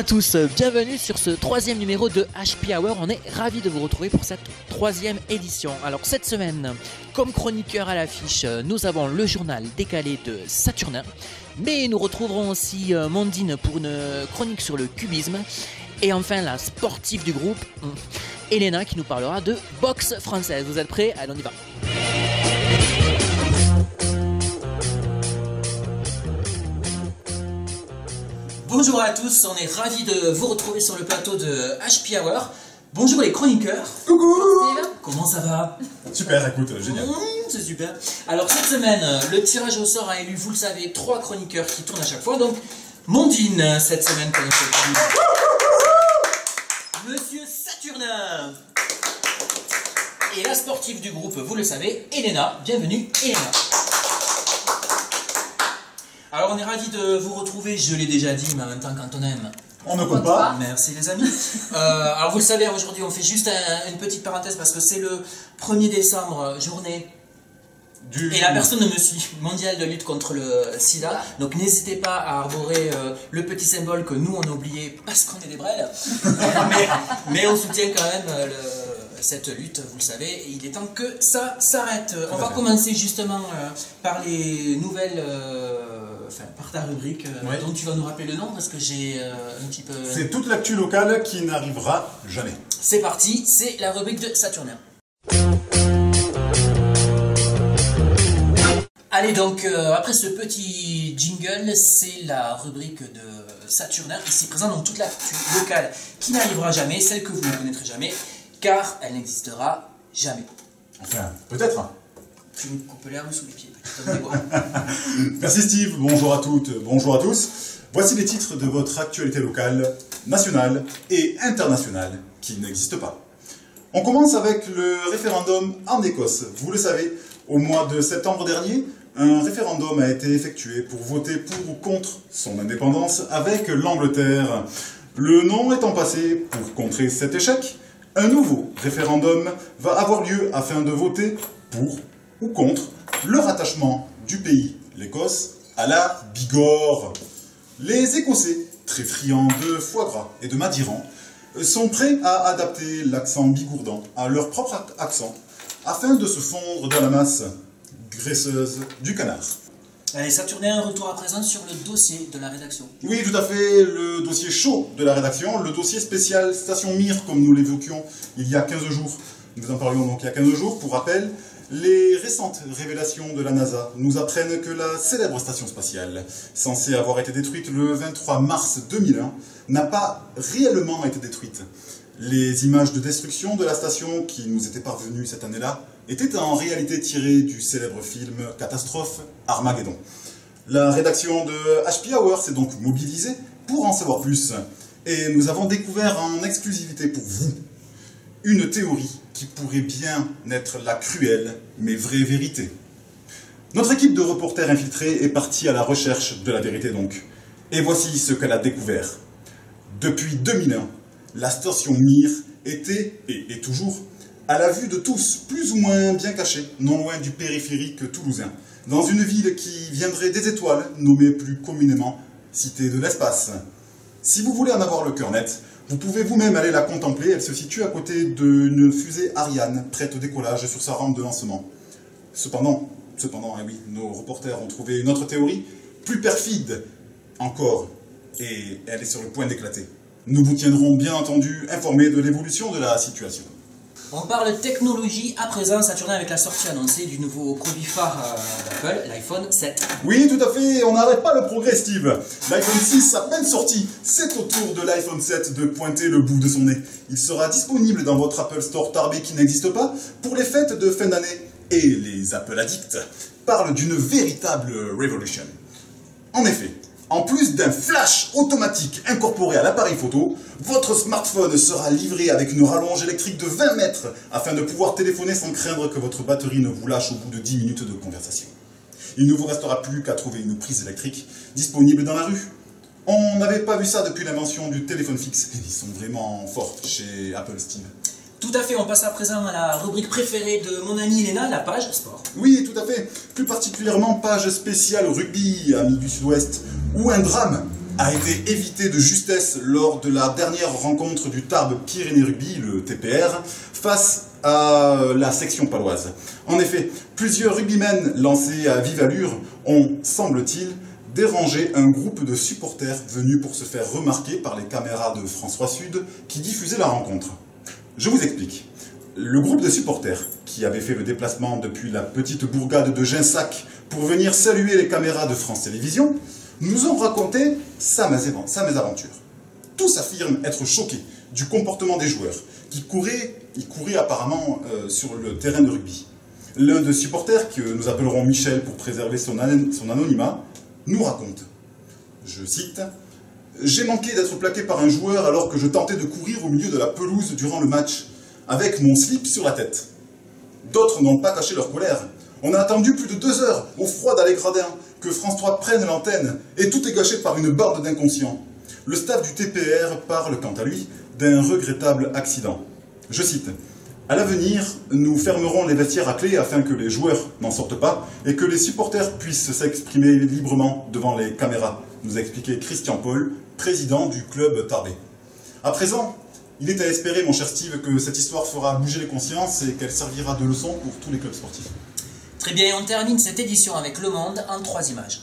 tous, bienvenue sur ce troisième numéro de HP Hour. On est ravis de vous retrouver pour cette troisième édition. Alors cette semaine, comme chroniqueur à l'affiche, nous avons le journal décalé de Saturnin. Mais nous retrouverons aussi Mondine pour une chronique sur le cubisme. Et enfin la sportive du groupe, Elena, qui nous parlera de boxe française. Vous êtes prêts? Allez, on y va. Bonjour à tous, on est ravis de vous retrouver sur le plateau de HP Hour. Bonjour les chroniqueurs. Coucou. Comment ça va? Super, écoute, génial. C'est super. Alors cette semaine, le tirage au sort a élu, vous le savez, 3 chroniqueurs qui tournent à chaque fois. Donc, Mondine, cette semaine, comme Monsieur Saturnin. Et la sportive du groupe, vous le savez, Elena. Bienvenue, Elena. Alors on est ravis de vous retrouver, je l'ai déjà dit, mais en même temps quand on aime, on ne compte pas. Merci les amis. Alors vous le savez, aujourd'hui on fait juste une petite parenthèse parce que c'est le 1er décembre, journée et la personne ne me suit, mondiale de lutte contre le sida. Donc n'hésitez pas à arborer le petit symbole que nous on a oublié parce qu'on est des brels. mais on soutient quand même cette lutte, vous le savez, il est temps que ça s'arrête. On va commencer justement par les nouvelles, par ta rubrique, dont tu vas nous rappeler le nom parce que j'ai un petit peu... C'est toute l'actu locale qui n'arrivera jamais. C'est parti, c'est la rubrique de Saturnin. Allez donc, après ce petit jingle, c'est la rubrique de Saturnin, ici présente donc toute l'actu locale qui n'arrivera jamais, celle que vous ne connaîtrez jamais, car elle n'existera jamais. Enfin, peut-être. Tu me coupes l'herbe sous les pieds. Merci Steve, bonjour à toutes, bonjour à tous. Voici les titres de votre actualité locale, nationale et internationale qui n'existent pas. On commence avec le référendum en Écosse. Vous le savez, au mois de septembre dernier, un référendum a été effectué pour voter pour ou contre son indépendance avec l'Angleterre. Le non étant passé, pour contrer cet échec, un nouveau référendum va avoir lieu afin de voter pour ou contre le rattachement du pays, l'Écosse, à la Bigorre. Les Écossais, très friands de foie gras et de madiran, sont prêts à adapter l'accent bigourdan à leur propre accent afin de se fondre dans la masse graisseuse du canard. Allez, Saturnin, un retour à présent sur le dossier de la rédaction. Oui, tout à fait, le dossier chaud de la rédaction, le dossier spécial Station Mir, comme nous l'évoquions il y a 15 jours. Nous en parlions donc il y a 15 jours, pour rappel. Les récentes révélations de la NASA nous apprennent que la célèbre station spatiale, censée avoir été détruite le 23 mars 2001, n'a pas réellement été détruite. Les images de destruction de la station qui nous étaient parvenues cette année-là étaient en réalité tirées du célèbre film catastrophe Armageddon. La rédaction de HP Hour s'est donc mobilisée pour en savoir plus. Et nous avons découvert en exclusivité pour vous une théorie qui pourrait bien être la cruelle mais vraie vérité. Notre équipe de reporters infiltrés est partie à la recherche de la vérité donc. Et voici ce qu'elle a découvert. Depuis 2001, la station Mir était, et est toujours, à la vue de tous, plus ou moins bien cachée, non loin du périphérique toulousain, dans une ville qui viendrait des étoiles, nommée plus communément Cité de l'espace. Si vous voulez en avoir le cœur net, vous pouvez vous-même aller la contempler, elle se situe à côté d'une fusée Ariane, prête au décollage sur sa rampe de lancement. Cependant, eh oui, nos reporters ont trouvé une autre théorie, plus perfide encore, et elle est sur le point d'éclater. Nous vous tiendrons bien entendu informés de l'évolution de la situation. On parle technologie à présent, Saturnin, avec la sortie annoncée du nouveau produit phare d'Apple, l'iPhone 7. Oui, tout à fait, on n'arrête pas le progrès, Steve. L'iPhone 6 à peine sorti, c'est au tour de l'iPhone 7 de pointer le bout de son nez. Il sera disponible dans votre Apple Store tarbé qui n'existe pas pour les fêtes de fin d'année. Et les Apple Addicts parlent d'une véritable révolution. En effet, en plus d'un flash automatique incorporé à l'appareil photo, votre smartphone sera livré avec une rallonge électrique de 20 mètres afin de pouvoir téléphoner sans craindre que votre batterie ne vous lâche au bout de 10 minutes de conversation. Il ne vous restera plus qu'à trouver une prise électrique disponible dans la rue. On n'avait pas vu ça depuis l'invention du téléphone fixe. Ils sont vraiment forts chez Apple, Steve. Tout à fait, on passe à présent à la rubrique préférée de mon amie Elena, la page sport. Oui, tout à fait. Plus particulièrement page spéciale rugby, amis du Sud-Ouest, où un drame a été évité de justesse lors de la dernière rencontre du Tarbes Pyrénées Rugby, le TPR, face à la section paloise. En effet, plusieurs rugbymen lancés à vive allure ont, semble-t-il, dérangé un groupe de supporters venus pour se faire remarquer par les caméras de François Sud qui diffusaient la rencontre. Je vous explique. Le groupe de supporters, qui avait fait le déplacement depuis la petite bourgade de Ginsac pour venir saluer les caméras de France Télévisions, nous ont raconté sa mésaventure. Tous affirment être choqués du comportement des joueurs, qui couraient apparemment sur le terrain de rugby. L'un des supporters, que nous appellerons Michel pour préserver son anonymat, nous raconte, je cite, « J'ai manqué d'être plaqué par un joueur alors que je tentais de courir au milieu de la pelouse durant le match, avec mon slip sur la tête. D'autres n'ont pas caché leur colère. On a attendu plus de 2 heures, au froid dans les gradins, que France 3 prenne l'antenne, et tout est gâché par une bande d'inconscients. Le staff du TPR parle, quant à lui, d'un regrettable accident. Je cite, « À l'avenir, nous fermerons les vestiaires à clé afin que les joueurs n'en sortent pas et que les supporters puissent s'exprimer librement devant les caméras », nous a expliqué Christian Paul, président du club tarbais. À présent, il est à espérer, mon cher Steve, que cette histoire fera bouger les consciences et qu'elle servira de leçon pour tous les clubs sportifs. Très bien, on termine cette édition avec Le Monde en 3 images.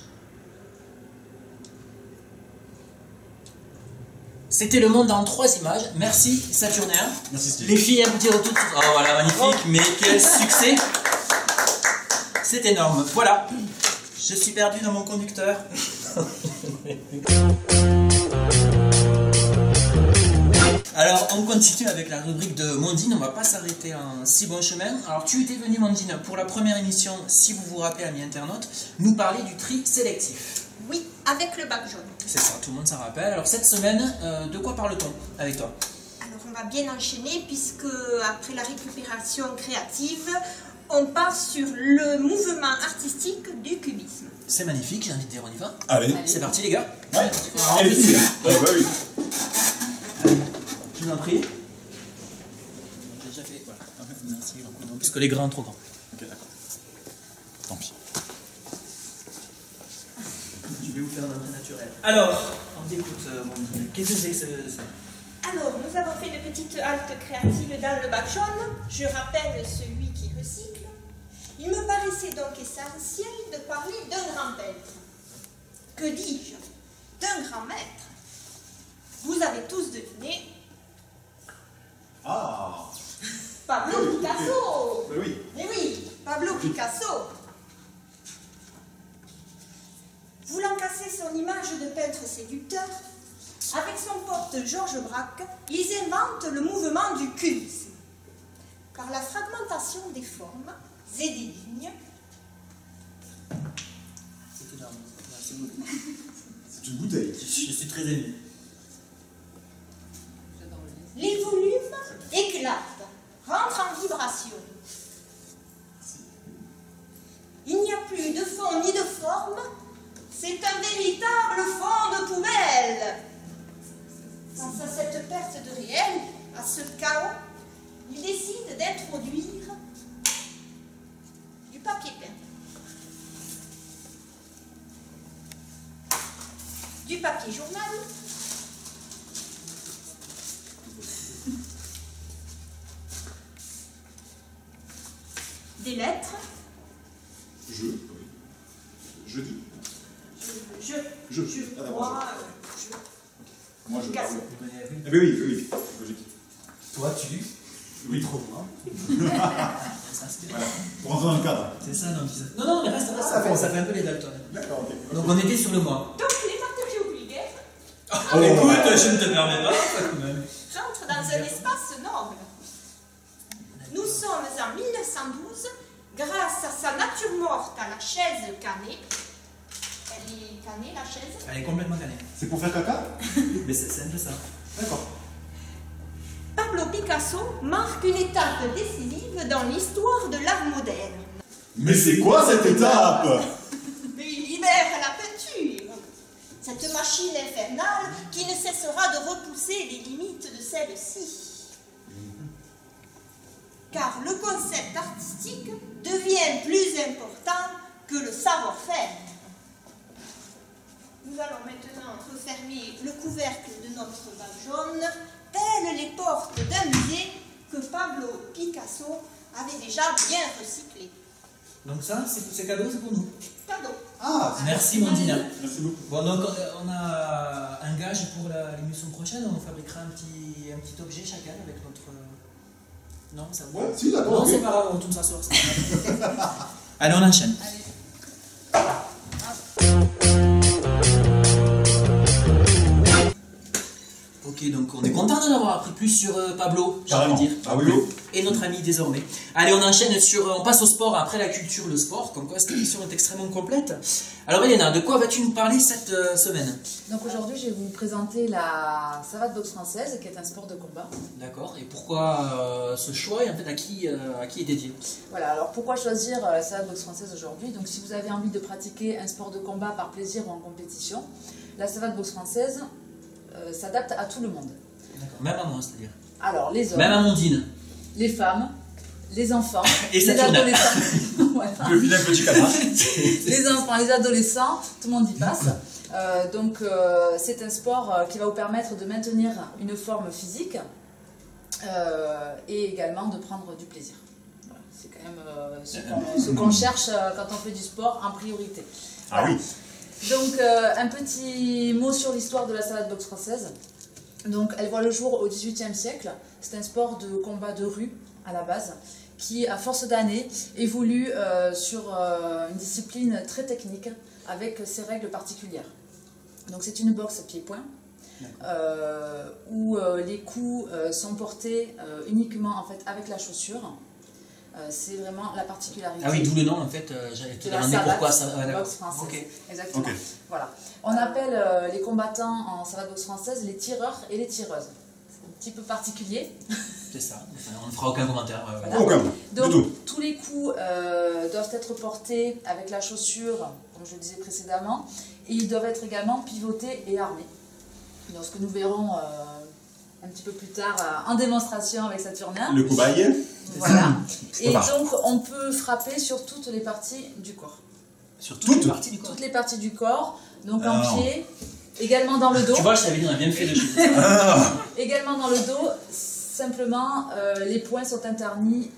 C'était Le Monde en 3 images. Merci Saturnin. Merci Steve. Les filles, un petit retour. Oh voilà, magnifique, mais quel succès. C'est énorme. Voilà. Je suis perdu dans mon conducteur. Alors, on continue avec la rubrique de Mondine, on ne va pas s'arrêter en si bon chemin. Alors, tu étais venu, Mondine, pour la première émission, si vous vous rappelez, amis internautes, nous parler du tri sélectif. Oui, avec le bac jaune. C'est ça, tout le monde s'en rappelle. Alors, cette semaine, de quoi parle-t-on avec toi? Alors, on va bien enchaîner, puisque après la récupération créative, on part sur le mouvement artistique du cubisme. C'est magnifique, j'ai envie de dire, on y va. Allez. C'est parti, les gars. Ouais. Allez, Steve. Ah, bah oui. Je vous en prie. J'ai déjà fait, voilà. Merci, puisque les grands sont trop grands. Ok, d'accord. Tant pis. Je vais vous faire un entrée naturel. Alors, on t'écoute, Mondine. Qu'est-ce que c'est que ça? Alors, nous avons fait une petite halte créative dans le bac jaune. Je rappelle celui qui recycle. Il me paraissait donc essentiel de parler d'un grand maître. Que dis-je? D'un grand maître. Vous avez tous deviné. Ah. Pablo Picasso. Mais oui. Mais oui, Pablo Picasso. Voulant casser son image de peintre séducteur, avec son pote Georges Braque, ils inventent le mouvement du cubisme. Par la fragmentation des formes et des lignes. C'est énorme. Merci beaucoup. C'est une bouteille. Je suis très ému. Les volumes éclatent, rentrent en vibration. Il n'y a plus de fond ni de forme, c'est un véritable fond de poubelle. Face à cette perte de réel, à ce chaos, il décide d'introduire du papier peint. Du papier journal, des lettres, Je dis. je Ah, d'accord, crois, Moi, je Picasso. parle. Eh bien oui, oui, logique. Toi, tu. Oui. Trop loin. Ça, Voilà. Pour rentrer dans le cadre. c'est ça, non, non, mais reste, ça fait un peu les daltons. D'accord, ok. Donc, on était sur le mois. Donc les matériaux vulgaires Oh, écoute, je ne te permets pas, quand même. rentrent dans un espace noble. Nous sommes en 1912, grâce à sa nature morte à la chaise canée. Elle est canée, la chaise. Elle est complètement canée. C'est pour faire caca? Mais c'est un peu ça. D'accord. Pablo Picasso marque une étape décisive dans l'histoire de l'art moderne. Mais c'est quoi cette étape? Mais il libère la peinture. Cette machine infernale qui ne cessera de repousser les limites de celle-ci. Car le concept artistique devient plus important que le savoir-faire. Nous allons maintenant refermer le couvercle de notre bac jaune, telles les portes d'un musée que Pablo Picasso avait déjà bien recyclé. Donc ça, c'est cadeau, c'est pour nous. Cadeau. Ah, Merci Mondina. merci beaucoup. Bon, donc on a un gage pour l'émission prochaine, on fabriquera un petit objet chacun avec notre... Non, ça va. Ouais, si, d'accord. Non, ok. c'est pas grave, on tourne ça sur. Allez, on enchaîne. Ok, donc on est content d'en avoir appris plus sur Pablo, j'ai envie de dire. Ah oui, oui. Et notre ami désormais. Allez, on enchaîne sur... On passe au sport, après la culture, le sport. Comme quoi, cette émission est extrêmement complète. Alors Elena, de quoi vas-tu nous parler cette semaine? Donc aujourd'hui, je vais vous présenter la savate boxe française, qui est un sport de combat. D'accord, et pourquoi ce choix et en fait à qui est dédié? Voilà, alors pourquoi choisir la savate boxe française aujourd'hui? Donc si vous avez envie de pratiquer un sport de combat par plaisir ou en compétition, la savate boxe française s'adapte à tout le monde. D'accord, même à moi, c'est-à-dire? Alors les hommes, Même à Mondine. les femmes, les enfants, Et les Saturnin. adolescents, voilà. Le vilain petit canard. Les enfants, les adolescents, tout le monde y passe. Donc c'est un sport qui va vous permettre de maintenir une forme physique et également de prendre du plaisir. Voilà, c'est quand même ce qu'on cherche quand on fait du sport en priorité. Ah oui. Donc un petit mot sur l'histoire de la savate boxe française. Donc elle voit le jour au XVIIIe siècle. C'est un sport de combat de rue à la base, qui, à force d'années, évolue sur une discipline très technique, avec ses règles particulières. Donc c'est une boxe pied-point, où les coups sont portés uniquement en fait, avec la chaussure. C'est vraiment la particularité. Ah oui, d'où le nom en fait, j'allais te de la demander savate pourquoi ça... boxe française. Ok. Exactement. Ok. Voilà. On appelle les combattants en savate boxe française les tireurs et les tireuses. C'est un petit peu particulier. C'est ça, enfin, on ne fera aucun commentaire. Voilà. Aucun. Donc, Du tout. tous les coups doivent être portés avec la chaussure, comme je le disais précédemment, et ils doivent être également pivotés et armés. Donc, ce que nous verrons un petit peu plus tard en démonstration avec Saturnin. Le cobaye. Voilà. Et Voilà. donc, on peut frapper sur toutes les parties du corps. Sur toutes les parties du corps. Toutes les parties du corps, donc Ah. en pied, également dans le dos. Tu vois, je t'avais dit, on a bien fait de chez Également dans le dos, simplement, les poings sont interdits,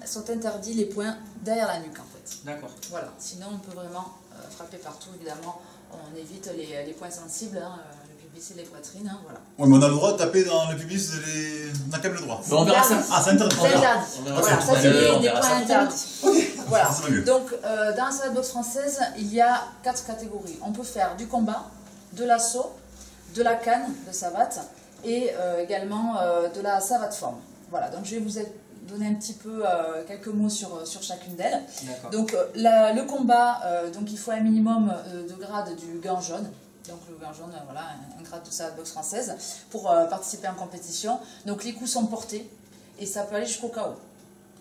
les poings derrière la nuque en fait. D'accord. Voilà, sinon on peut vraiment frapper partout, évidemment, on évite les points sensibles, hein, le pubis et les poitrines, hein, voilà. Ouais, mais on a le droit de taper dans le pubis, on a quand même le droit. Bon, on verra ça. Ah, c'est interdit. C'est interdit. On verra Voilà, ça ça tout à c'est l'heure, on des verra points ça. interdits. Voilà. Ça va mieux. Donc, dans la savate boxe française, il y a 4 catégories. On peut faire du combat, de l'assaut, de la canne de savate et également de la savate forme. Voilà, donc je vais vous donner un petit peu quelques mots sur chacune d'elles. D'accord. Donc, le combat, donc il faut un minimum de grade du gant jaune. Donc le gant jaune, voilà, un grade de savate boxe française pour participer en compétition. Donc les coups sont portés et ça peut aller jusqu'au KO.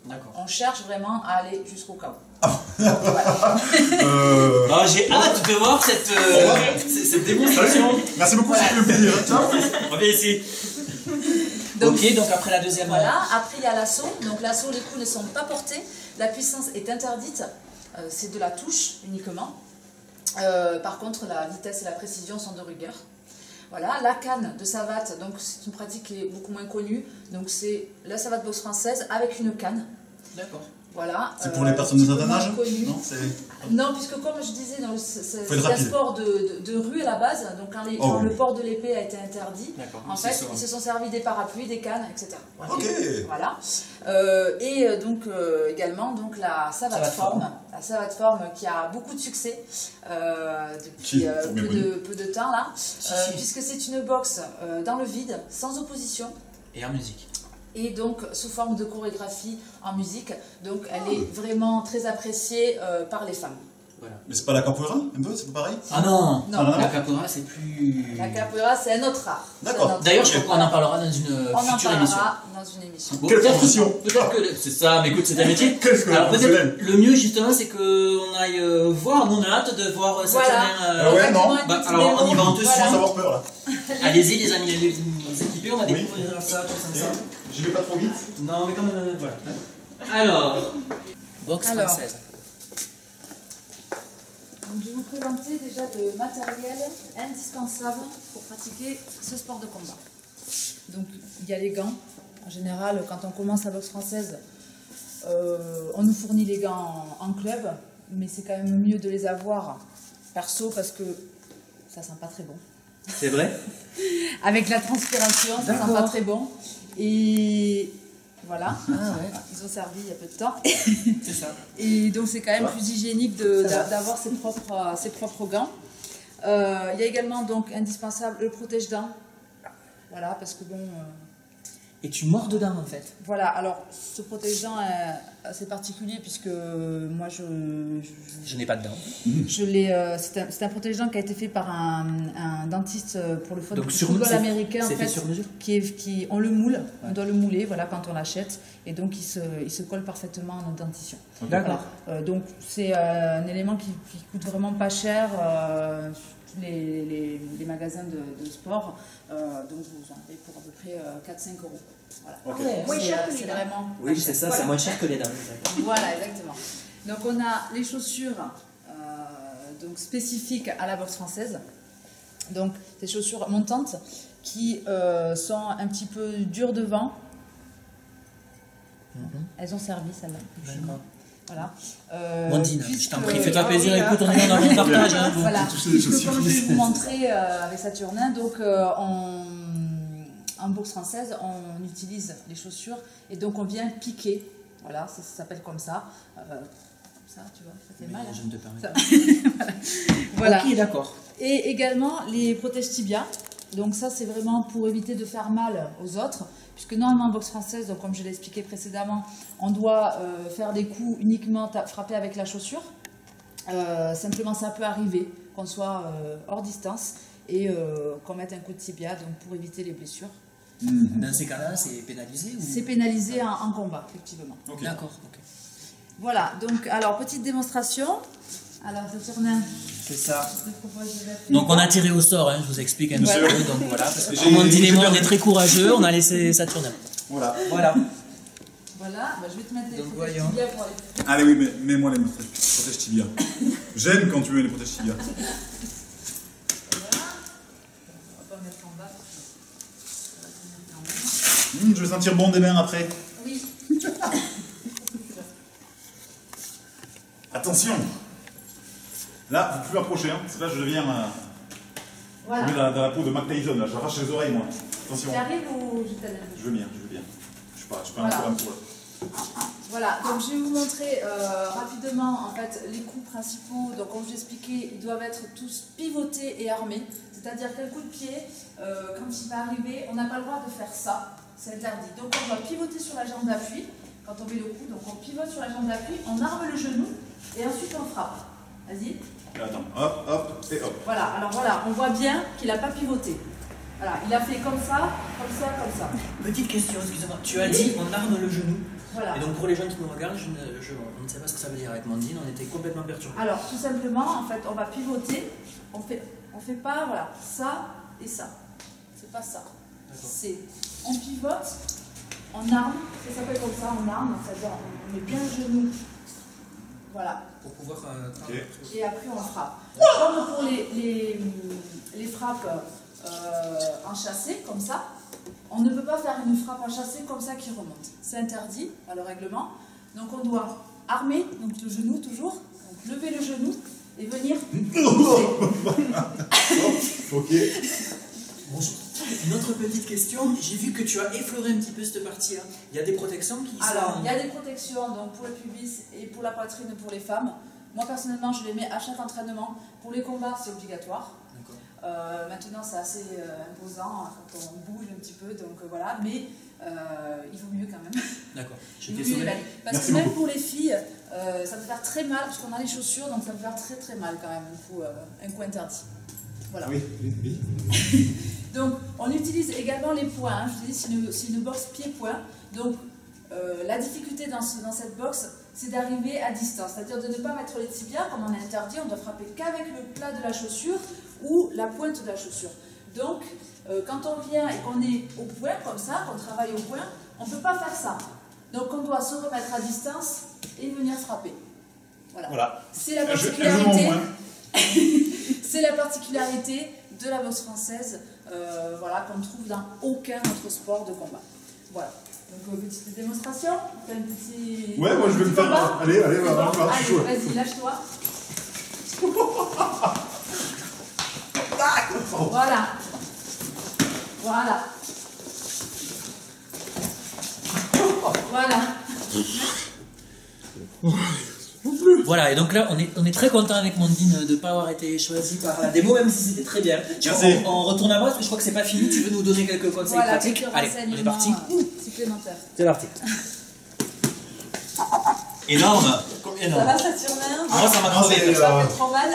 D'accord. On cherche vraiment à aller jusqu'au KO. Ah, j'ai hâte de voir cette démonstration. Merci beaucoup, c'était le plaisir. Ciao. On va ici. Donc, Ok, donc après la deuxième. Voilà, après il y a l'assaut. Donc l'assaut, les coups ne sont pas portés. La puissance est interdite. C'est de la touche uniquement. Par contre, la vitesse et la précision sont de rigueur. Voilà, la canne de savate, donc c'est une pratique qui est beaucoup moins connue. Donc c'est la savate boxe française avec une canne. D'accord. Voilà. C'est pour les personnes de certain âge? connues. Non, c'est... Non, puisque comme je disais, c'est Faut être un rapide. sport de rue à la base. Donc quand, quand le port de l'épée a été interdit, D'accord. en C'est fait, ça. ils se sont servis des parapluies, des cannes, etc. Voilà. Ok. Voilà. Donc également donc la savate Savate forme. forme. La savate forme qui a beaucoup de succès Si, depuis pour bien connu. peu de temps là, Si. puisque c'est une boxe dans le vide, sans opposition. Et en musique. Et donc sous forme de chorégraphie en musique, donc elle est vraiment très appréciée par les femmes. Voilà. Mais c'est pas la capoeira, un peu, c'est pas pareil? Ah non, Non. La capoeira c'est plus... La capoeira, c'est un autre art. D'accord. C'est un autre D'ailleurs, art. je crois qu'on en parlera dans une On en future émission. parlera dans une émission. Bon, Quelle peut-être- confusion. peut-être que c'est ça, mais écoute, c'est un métier. Qu'est-ce que Alors professionnel. peut-être le mieux justement, c'est qu'on aille voir. Nous on a hâte de voir Voilà. Saturnin. Ah ouais, non. Exactement, une Bah, petite alors, on y démo. va en dessous. Sans avoir peur là. Allez-y les amis, les équipés, on va Oui. découvrir ça, tout comme ça. J'y vais pas trop vite. Non, mais quand même, voilà. Alors, boxe Alors. française. Donc, je vais vous présenter déjà le matériel indispensable pour pratiquer ce sport de combat. Donc il y a les gants. En général, quand on commence la boxe française, on nous fournit les gants en club, mais c'est quand même mieux de les avoir perso parce que ça sent pas très bon. C'est vrai? Avec la transpiration, ça sent pas très bon. Et voilà, Ah ouais. ils ont servi il y a peu de temps. C'est ça. Et donc c'est quand même plus hygiénique d'avoir ses propres gants. Il y a également donc indispensable le protège-dents. Voilà, parce que bon... Et tu mords dedans en fait. Voilà, alors ce protège-dents est assez particulier puisque moi je n'ai pas de dents. c'est un protège-dents qui a été fait par un dentiste pour le football américain en fait, fait, sur mesure. On le moule, on doit le mouler voilà, quand on l'achète et donc il se colle parfaitement à notre dentition. D'accord. Voilà. Donc c'est un élément qui coûte vraiment pas cher sur tous les magasins de sport. Donc vous en avez pour à peu près 4-5 euros. Voilà. Okay. Moins cher que les dents. Vraiment. Oui, c'est ça, voilà. c'est moins cher que les dents. Voilà, exactement. Donc on a les chaussures donc spécifiques à la boxe française. Donc des chaussures montantes qui sont un petit peu dures devant. Elles ont servi celles-là. D'accord. Voilà. Mondine, je t'en prie, fais-toi plaisir, écoute, on est dans le partage. Hein, voilà. Toucher les Puisque, chaussures. comme je vais vous montrer avec Saturnin, donc en boxe française, on utilise les chaussures et donc on vient piquer. Voilà, ça s'appelle comme ça. Comme ça, tu vois, ça fait Mais mal. je ne te permets Ça- pas. Voilà. Ok, d'accord. Et également les protèges tibia. Donc ça, c'est vraiment pour éviter de faire mal aux autres. Puisque normalement en boxe française, donc comme je l'ai expliqué précédemment, on doit faire des coups uniquement frapper avec la chaussure. Simplement, ça peut arriver qu'on soit hors distance et qu'on mette un coup de tibia donc pour éviter les blessures. Dans ces cas-là, c'est pénalisé ou... C'est pénalisé en combat, effectivement. Ok. D'accord, ok. Voilà, donc alors petite démonstration. Alors Saturnin, C'est ça. je te propose de mettre Donc on a tiré au sort, hein, je vous explique un petit Voilà. peu. Donc voilà, parce que J'ai- comme on dit les j'ai mots, on perdu. est très courageux, on a laissé Saturnin. Voilà. Voilà. Voilà, bah, je vais te mettre des Donc, protèges voyons. tibia pour aller plus vite. Allez, oui, mais mets-moi les protèges tibia. J'aime quand tu mets les protèges tibia. Voilà. On va pas mettre en bas. Ça va tenir quand même. Je vais sentir bon des mains après. Oui. Attention. Là, vous pouvez approcher. Hein. Là, je deviens... Voilà. Je mets dans la peau de Mac Tyson. Là. J'arrache les oreilles, moi. Attention. Tu arrives ou je t'aide? Je veux bien, je veux bien. Je suis pas Voilà. un peu là. Voilà, donc je vais vous montrer rapidement en fait les coups principaux. Donc comme je l'ai expliqué, ils doivent être tous pivotés et armés. C'est-à-dire qu'un coup de pied, quand il va arriver, on n'a pas le droit de faire ça. C'est interdit. Donc on doit pivoter sur la jambe d'appui. Quand on met le coup, donc on pivote sur la jambe d'appui, on arme le genou et ensuite on frappe. Vas-y. Attends, hop, hop, et hop. Voilà, alors voilà, on voit bien qu'il n'a pas pivoté. Voilà, il a fait comme ça, comme ça, comme ça. Petite question, excusez-moi. Tu as dit on arme le genou. Voilà. Et donc pour les gens qui nous regardent, on ne sait pas ce que ça veut dire avec Mandine, on était complètement perturbés. Alors, tout simplement, en fait, on va pivoter. On fait pas, voilà, ça et ça. C'est pas ça. C'est, on pivote, on arme. Ça s'appelle comme ça, on arme. C'est-à-dire, on met bien le genou. Voilà. Pour pouvoir... Ok. Et après, on frappe. Comme pour les frappes en chassé, comme ça, on ne peut pas faire une frappe en chassé comme ça qui remonte. C'est interdit par le règlement. Donc, on doit armer donc le genou toujours, donc lever le genou et venir. Ok. Bonjour. Une autre petite question, j'ai vu que tu as effleuré un petit peu cette partie-là. Il y a des protections qui Alors, sont... il y a des protections donc pour le pubis et pour la poitrine pour les femmes. Moi, personnellement, je les mets à chaque entraînement. Pour les combats, c'est obligatoire. D'accord. Maintenant, c'est assez imposant quand on bouge un petit peu, donc voilà. Mais il vaut mieux quand même. D'accord. Je Il t'ai vaut mieux sauvé. y aller. Parce Merci que même beaucoup. pour les filles, ça peut faire très mal, parce qu'on a les chaussures, donc ça peut faire très très mal quand même. Un coup interdit. Voilà. Oui, oui, oui. Donc, on utilise également les poings. Hein. Je vous dis, c'est une boxe pied-point. Donc, la difficulté dans cette boxe, c'est d'arriver à distance. C'est-à-dire de ne pas mettre les tibias, comme on est interdit, on doit frapper qu'avec le plat de la chaussure ou la pointe de la chaussure. Donc, quand on vient et qu'on est au point, comme ça, qu'on travaille au point, on ne peut pas faire ça. Donc, on doit se remettre à distance et venir frapper. Voilà. Voilà. C'est la Un jeu en particularité. moins. C'est la particularité de la boxe française, voilà, qu'on ne trouve dans aucun autre sport de combat. Voilà. Donc, petite démonstration. On fait un petit. Ouais, moi je vais me faire. Combat. Allez, Allez, vas-y. vas-y, lâche-toi. Voilà. Voilà. Voilà. Voilà, et donc là, on est très content avec Mondine de ne pas avoir été choisi par la démo, même si c'était très bien. Merci. On retourne à moi, parce que je crois que c'est pas fini. Tu veux nous donner quelques conseils Voilà, pratiques? quelques Allez, on est parti. Supplémentaires. C'est parti. Énorme. Ça va, ça surmain? Moi, ça m'a crevé. Ça fait trop mal.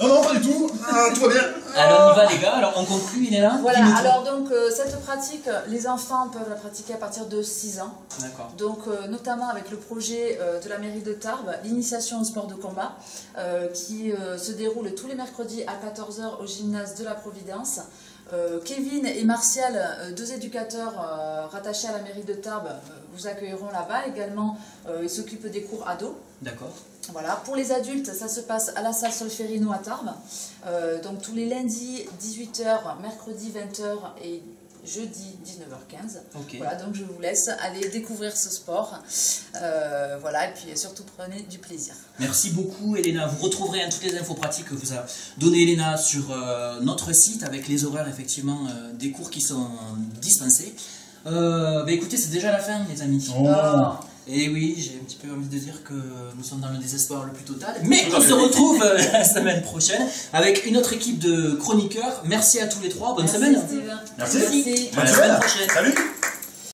Non, pas du tout. Tout va bien. Alors, on y va, les gars. Alors, on conclut, il est là. Voilà, alors donc cette pratique, les enfants peuvent la pratiquer à partir de 6 ans. D'accord. Donc notamment avec le projet de la mairie de Tarbes, l'initiation au sport de combat, qui se déroule tous les mercredis à 14 h au gymnase de la Providence. Kevin et Martial, deux éducateurs rattachés à la mairie de Tarbes, vous accueilleront là-bas. Également, ils s'occupent des cours ados. D'accord. Voilà, pour les adultes, ça se passe à la salle Solferino à Tarbes. Donc tous les lundis 18 h, mercredi 20 h et jeudi 19 h 15. Okay. Voilà, donc je vous laisse aller découvrir ce sport. Voilà, et puis surtout prenez du plaisir. Merci beaucoup, Elena. Vous retrouverez toutes les infos pratiques que vous a donné Elena sur notre site avec les horaires effectivement des cours qui sont dispensés. Écoutez, c'est déjà la fin, les amis. Oh. Et oui, j'ai un petit peu envie de dire que nous sommes dans le désespoir le plus total. Mais on se retrouve la semaine prochaine avec une autre équipe de chroniqueurs. Merci à tous les trois. Bonne semaine. Steve. Merci. À la semaine prochaine. Salut.